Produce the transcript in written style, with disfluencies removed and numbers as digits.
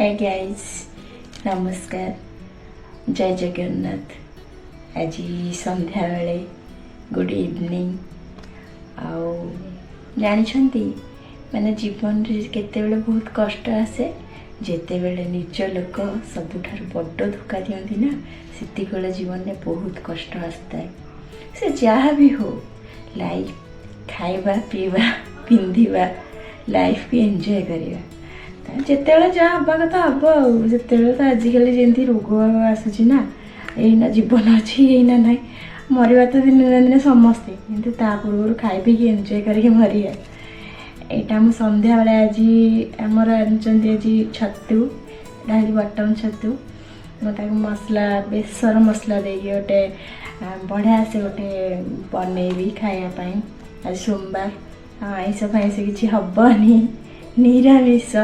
Hi guys, नमस्कार, जय जगन्नाथ। आज संध्या बेले गुड इवनिंग। आउ जानी माने जीवन रे केतेबेले बहुत कष्ट आसे, जेतेबेले निज लोक सबुठार बड़ धोखा दियंती ना, सेतिकले जीवन में बहुत कष्ट आसता है। से जहाँ भी हो, लाइफ खाइबा पीवा पिंधिबा, लाइफ की एंजॉय करिबा। जिते जहाँ हवा कथा हम जिते तो आजिकल जमी रोग आसूँ ना, यहीना जीवन अच्छी यहीना ना मरवा तो दिन ना दिन समस्ते, किंतु ता पूर्व खाई पी एंजॉय करके मरिया। यहाँ मुझे संध्या बेले आज आमर आनी आज छतु बटन छतु मुझे मसला बेसर मसला दे गोटे बढ़िया से गोटे बनईबी खायापाई। आज सोमवार आईस फैस किसी हेनी, निरामिष।